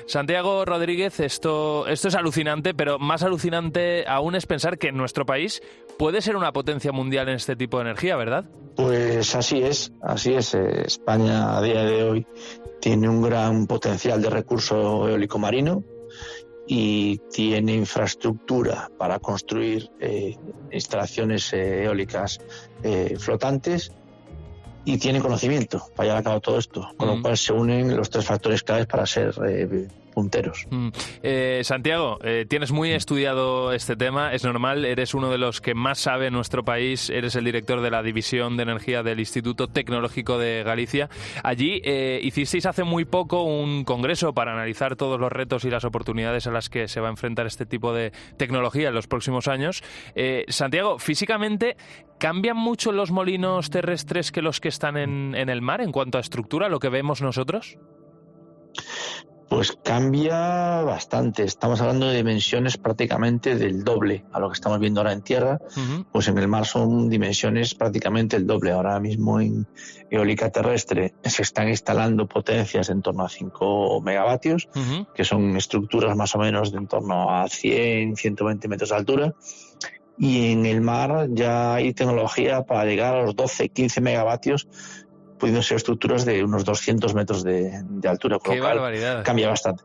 Santiago Rodríguez, esto es alucinante, pero más alucinante aún es pensar que nuestro país puede ser una potencia mundial en este tipo de energía, ¿verdad? Pues así es. España a día de hoy tiene un gran potencial de recurso eólico marino y tiene infraestructura para construir instalaciones eólicas flotantes, y tiene conocimiento para llevar a cabo todo esto, con lo cual se unen los tres factores claves para ser punteros. Santiago, tienes muy estudiado este tema, es normal, eres uno de los que más sabe en nuestro país, eres el director de la División de Energía del Instituto Tecnológico de Galicia. Allí hicisteis hace muy poco un congreso para analizar todos los retos y las oportunidades a las que se va a enfrentar este tipo de tecnología en los próximos años. Santiago, físicamente, ¿cambian mucho los molinos terrestres que los que están en el mar en cuanto a estructura, lo que vemos nosotros? Pues cambia bastante. Estamos hablando de dimensiones prácticamente del doble a lo que estamos viendo ahora en tierra. Pues en el mar son dimensiones prácticamente el doble. Ahora mismo en eólica terrestre se están instalando potencias en torno a 5 megavatios, que son estructuras más o menos de en torno a 100, 120 metros de altura. Y en el mar ya hay tecnología para llegar a los 12, 15 megavatios, pudiendo ser estructuras de unos 200 metros de altura. ¡Qué barbaridad! Cambia bastante.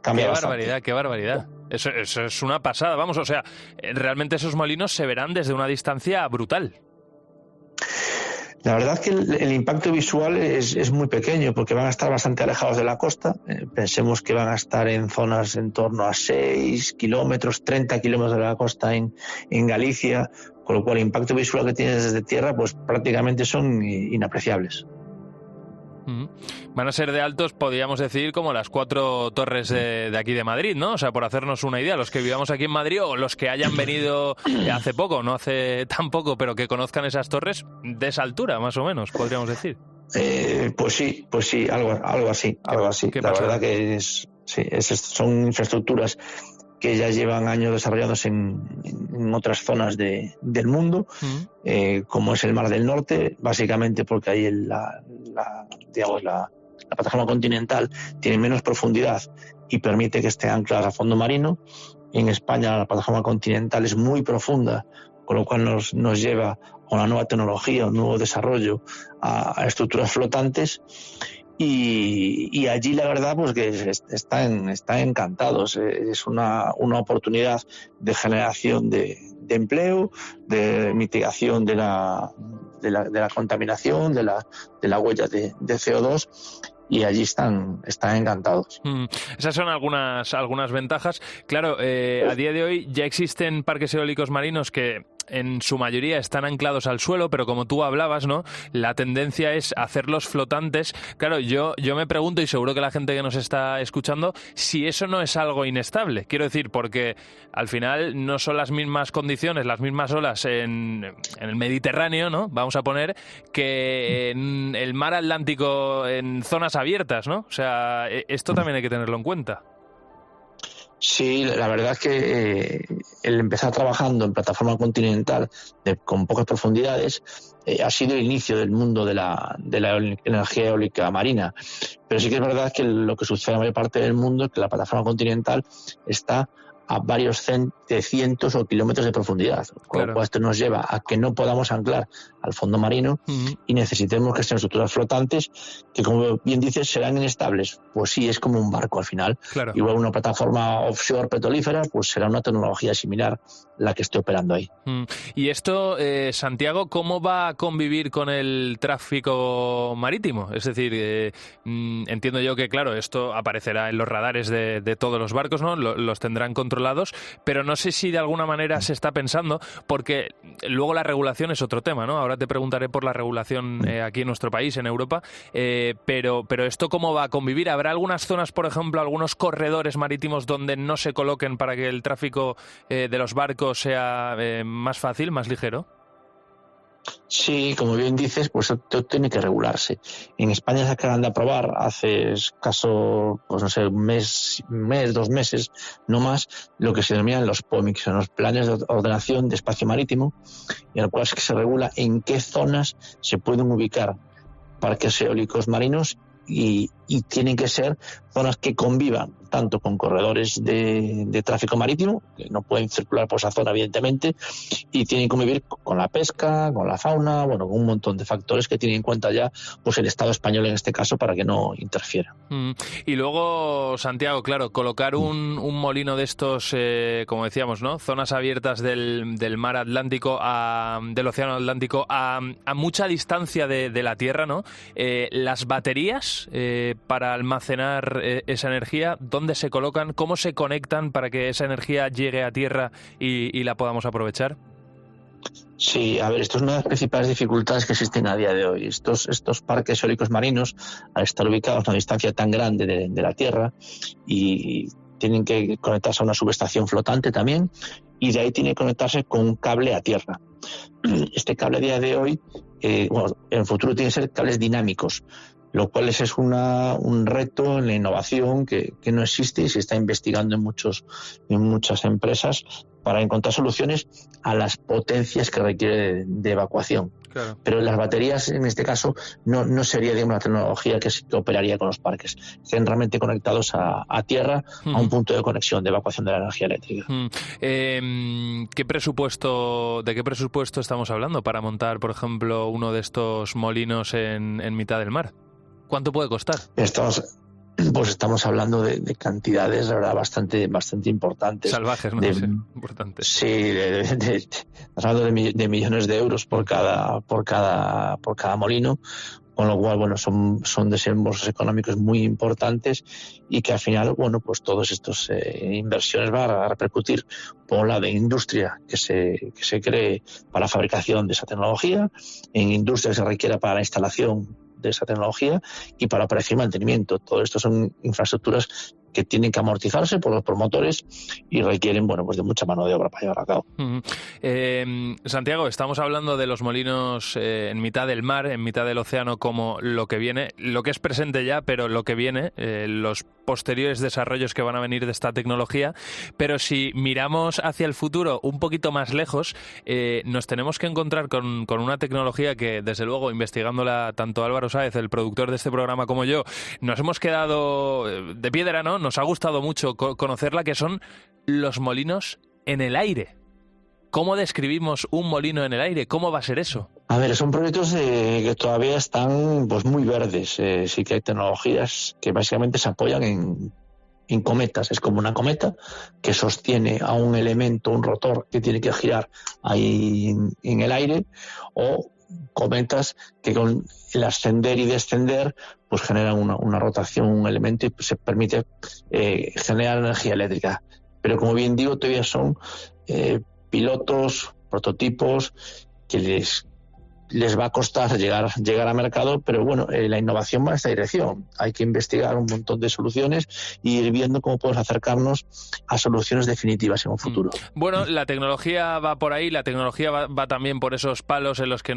¡Qué barbaridad! Eso es una pasada, vamos, o sea, realmente esos molinos se verán desde una distancia brutal. La verdad es que el impacto visual es muy pequeño porque van a estar bastante alejados de la costa. Pensemos que van a estar en zonas en torno a 6 kilómetros, 30 kilómetros de la costa en Galicia, con lo cual el impacto visual que tienes desde tierra pues prácticamente son inapreciables. Van a ser de altos, podríamos decir, como las 4 torres de aquí de Madrid, ¿no? O sea, por hacernos una idea, los que vivamos aquí en Madrid o los que hayan venido hace poco, no hace tan poco, pero que conozcan esas torres de esa altura, más o menos, podríamos decir. Pues sí, algo así. La verdad que son infraestructuras que ya llevan años desarrollándose en otras zonas del mundo, como es el Mar del Norte, básicamente porque ahí la plataforma continental tiene menos profundidad y permite que esté anclada a fondo marino. En España la plataforma continental es muy profunda, con lo cual nos lleva a una nueva tecnología, un nuevo desarrollo a estructuras flotantes. Y allí la verdad pues que están encantados. Es una oportunidad de generación de empleo, de mitigación de la contaminación, de la huella de CO2, y allí están encantados. Esas son algunas ventajas. Claro, a día de hoy ya existen parques eólicos marinos que en su mayoría están anclados al suelo, pero como tú hablabas, ¿no? La tendencia es hacerlos flotantes. Claro, yo me pregunto, y seguro que la gente que nos está escuchando, si eso no es algo inestable. Quiero decir, porque al final no son las mismas condiciones, las mismas olas en el Mediterráneo, ¿no? Vamos a poner, que en el mar Atlántico en zonas abiertas, ¿no? O sea, esto también hay que tenerlo en cuenta. Sí, la verdad es que el empezar trabajando en plataforma continental con pocas profundidades ha sido el inicio del mundo de la energía eólica marina. Pero sí que es verdad que lo que sucede en la mayor parte del mundo es que la plataforma continental está a varios cientos o kilómetros de profundidad, con lo cual esto nos lleva a que no podamos anclar al fondo marino y necesitemos que sean estructuras flotantes que, como bien dices, serán inestables. Pues sí, es como un barco al final. Igual una plataforma offshore petrolífera, pues será una tecnología similar la que esté operando ahí. Y esto, Santiago, ¿cómo va a convivir con el tráfico marítimo? Es decir, entiendo yo que, claro, esto aparecerá en los radares de todos los barcos, ¿no? Los tendrán controlados, pero no sé si de alguna manera se está pensando, porque luego la regulación es otro tema, ¿no? Ahora te preguntaré por la regulación aquí en nuestro país, en Europa, pero esto ¿cómo va a convivir? ¿Habrá algunas zonas, por ejemplo, algunos corredores marítimos donde no se coloquen para que el tráfico de los barcos sea más fácil, más ligero? Sí, como bien dices, pues esto tiene que regularse. En España se acaban de aprobar hace escaso, pues no sé, un mes, 2 meses, no más, lo que se denominan los POMIC, son los planes de ordenación de espacio marítimo, y en el cual es que se regula en qué zonas se pueden ubicar parques eólicos marinos y tienen que ser zonas que convivan tanto con corredores de tráfico marítimo, que no pueden circular por esa zona evidentemente, y tienen que convivir con la pesca, con la fauna, bueno, con un montón de factores que tiene en cuenta ya pues el Estado español en este caso para que no interfiera. Y luego, Santiago, claro, colocar un molino de estos, como decíamos, ¿no? Zonas abiertas del mar Atlántico, del océano Atlántico, a mucha distancia de la Tierra, ¿no? Las baterías para almacenar esa energía, ¿dónde se colocan? ¿Cómo se conectan para que esa energía llegue a tierra y la podamos aprovechar? Sí, a ver, esto es una de las principales dificultades que existen a día de hoy. Estos parques eólicos marinos, al estar ubicados a una distancia tan grande de la Tierra, y tienen que conectarse a una subestación flotante también, y de ahí tiene que conectarse con un cable a tierra. Este cable a día de hoy, en el futuro tiene que ser cables dinámicos, lo cual ese es un reto en la innovación que no existe y se está investigando en muchas empresas para encontrar soluciones a las potencias que requiere de evacuación. Claro. Pero las baterías, en este caso, no sería, digamos, una tecnología que operaría con los parques. Estén realmente conectados a tierra, a un punto de conexión, de evacuación de la energía eléctrica. ¿De qué presupuesto estamos hablando para montar, por ejemplo, uno de estos molinos en mitad del mar? ¿Cuánto puede costar? Estamos hablando de cantidades, la verdad, bastante importantes. Salvajes, ¿no? Importantes. Sí, estamos hablando de millones de euros por cada molino, con lo cual, bueno, son desembolsos económicos muy importantes y que al final, bueno, pues todas estas inversiones van a repercutir por la de industria que se cree para la fabricación de esa tecnología, en industria que se requiera para la instalación de esa tecnología y para operación y mantenimiento. Todo esto son infraestructuras que tienen que amortizarse por los promotores y requieren, bueno, pues de mucha mano de obra para llevar a cabo. Santiago, estamos hablando de los molinos en mitad del mar, en mitad del océano, como lo que viene, lo que es presente ya, pero lo que viene, los posteriores desarrollos que van a venir de esta tecnología. Pero si miramos hacia el futuro un poquito más lejos, nos tenemos que encontrar con una tecnología que, desde luego, investigándola tanto Álvaro Sáez, el productor de este programa, como yo, nos hemos quedado de piedra, ¿no? Nos ha gustado mucho conocerla, que son los molinos en el aire. ¿Cómo describimos un molino en el aire? ¿Cómo va a ser eso? A ver, son proyectos que todavía están pues muy verdes. Sí que hay tecnologías que básicamente se apoyan en cometas. Es como una cometa que sostiene a un elemento, un rotor que tiene que girar ahí en el aire, o cometas que con el ascender y descender pues generan una rotación, un elemento, y se permite generar energía eléctrica. Pero como bien digo, todavía son pilotos, prototipos que les va a costar llegar a mercado, pero bueno, la innovación va en esta dirección. Hay que investigar un montón de soluciones y ir viendo cómo podemos acercarnos a soluciones definitivas en un futuro. Bueno, la tecnología va por ahí, la tecnología va también por esos palos en los que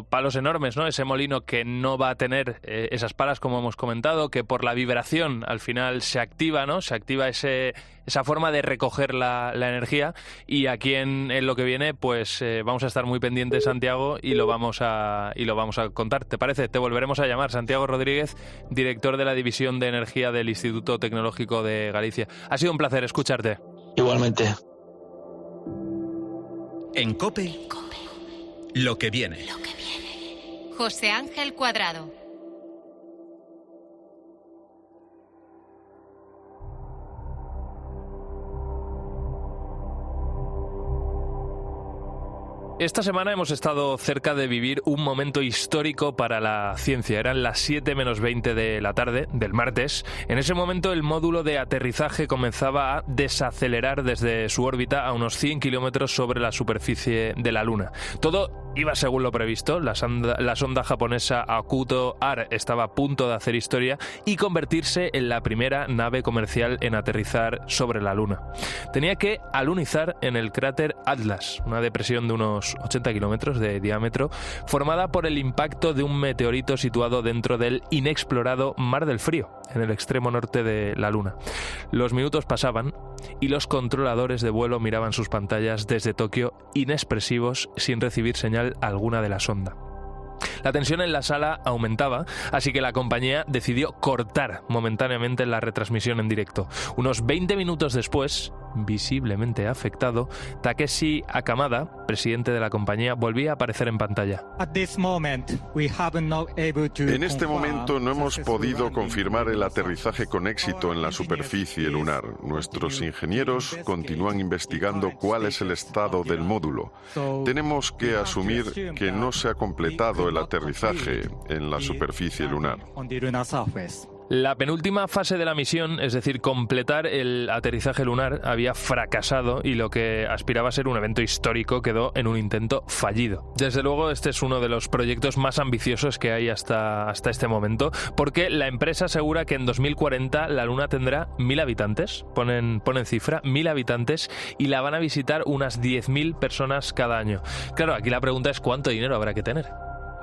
palos enormes, ¿no? Ese molino que no va a tener esas palas, como hemos comentado, que por la vibración al final se activa, ¿no? Se activa esa forma de recoger la energía, y aquí en lo que viene pues vamos a estar muy pendientes, Santiago, y lo vamos a contar. ¿Te parece? Te volveremos a llamar. Santiago Rodríguez, director de la División de Energía del Instituto Tecnológico de Galicia. Ha sido un placer escucharte. Igualmente. En COPE, lo que viene. José Ángel Cuadrado. Esta semana hemos estado cerca de vivir un momento histórico para la ciencia. Eran las 7 menos 20 de la tarde del martes. En ese momento el módulo de aterrizaje comenzaba a desacelerar desde su órbita a unos 100 kilómetros sobre la superficie de la Luna. Todo iba según lo previsto. La sonda japonesa Hakuto R estaba a punto de hacer historia y convertirse en la primera nave comercial en aterrizar sobre la Luna. Tenía que alunizar en el cráter Atlas, una depresión de unos 80 kilómetros de diámetro, formada por el impacto de un meteorito situado dentro del inexplorado Mar del Frío, en el extremo norte de la Luna. Los minutos pasaban y los controladores de vuelo miraban sus pantallas desde Tokio, inexpresivos, sin recibir señal alguna de la sonda. La tensión en la sala aumentaba, así que la compañía decidió cortar momentáneamente la retransmisión en directo. Unos 20 minutos después, visiblemente afectado, Takeshi Akamada, presidente de la compañía, volvía a aparecer en pantalla. En este momento no hemos podido confirmar el aterrizaje con éxito en la superficie lunar. Nuestros ingenieros continúan investigando cuál es el estado del módulo. Tenemos que asumir que no se ha completado el aterrizaje en la superficie lunar. La penúltima fase de la misión, es decir, completar el aterrizaje lunar, había fracasado y lo que aspiraba a ser un evento histórico quedó en un intento fallido. Desde luego, este es uno de los proyectos más ambiciosos que hay hasta este momento, porque la empresa asegura que en 2040 la Luna tendrá 1.000 habitantes, ponen cifra, 1.000 habitantes, y la van a visitar unas 10.000 personas cada año. Claro, aquí la pregunta es ¿cuánto dinero habrá que tener?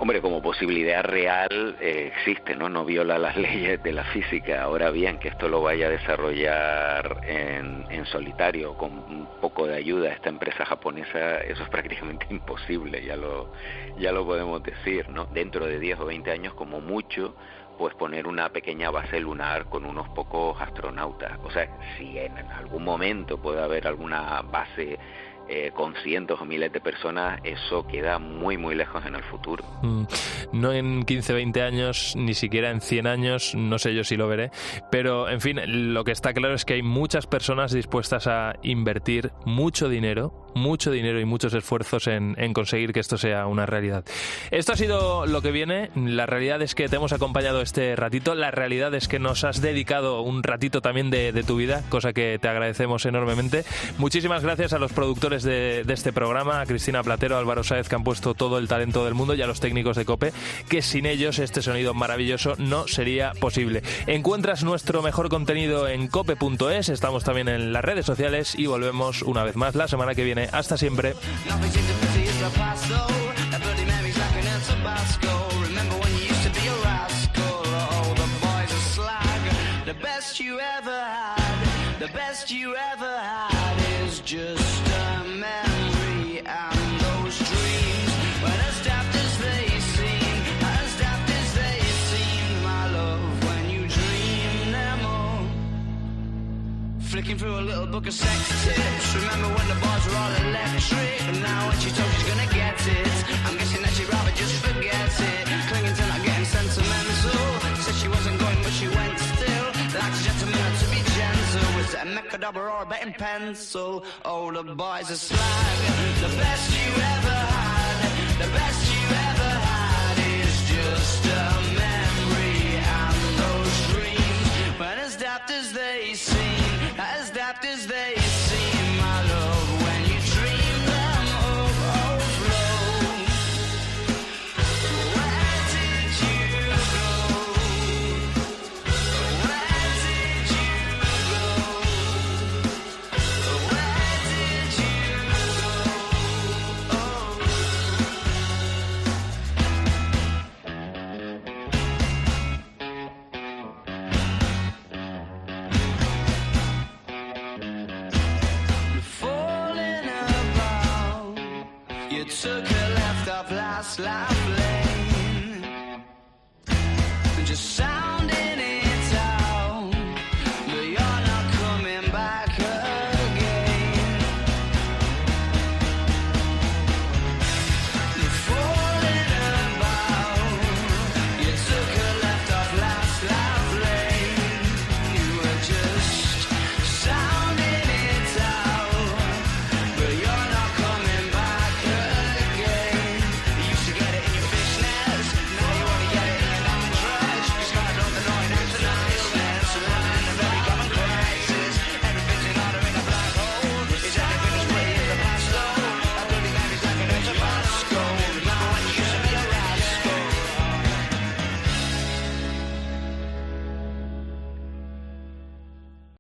Hombre, como posibilidad real existe, ¿no? No viola las leyes de la física. Ahora bien, que esto lo vaya a desarrollar en solitario, con un poco de ayuda de esta empresa japonesa, eso es prácticamente imposible, ya lo podemos decir, ¿no? Dentro de 10 o 20 años, como mucho, pues poner una pequeña base lunar con unos pocos astronautas. O sea, si en algún momento puede haber alguna base con cientos o miles de personas, eso queda muy muy lejos en el futuro. No en 15, 20 años, ni siquiera en 100 años, no sé yo si lo veré, pero en fin, lo que está claro es que hay muchas personas dispuestas a invertir mucho dinero y muchos esfuerzos en conseguir que esto sea una realidad. Esto ha sido Lo que viene. La realidad es que te hemos acompañado este ratito, la realidad es que nos has dedicado un ratito también de tu vida, cosa que te agradecemos enormemente. Muchísimas gracias a los productores de este programa, a Cristina Platero, a Álvaro Sáez, que han puesto todo el talento del mundo, y a los técnicos de COPE, que sin ellos este sonido maravilloso no sería posible. Encuentras nuestro mejor contenido en cope.es, estamos también en las redes sociales y volvemos una vez más la semana que viene. Hasta siempre. Flicking through a little book of sex tips. Remember when the bars were all electric? And now when she told she's gonna get it, I'm guessing that she'd rather just forget it. Clinging to not getting sentimental. Said she wasn't going but she went still. Like a gentleman had to be gentle. Was it a Mechadobber or a betting pencil? Oh, the boys are slag. The best you ever had, the best you ever had is just a memory. And those dreams, when as daft as they seem, as daft as they seem, my love, when you dream them overflow. Where did you go? Where did you go? Where did you took a left off last lap.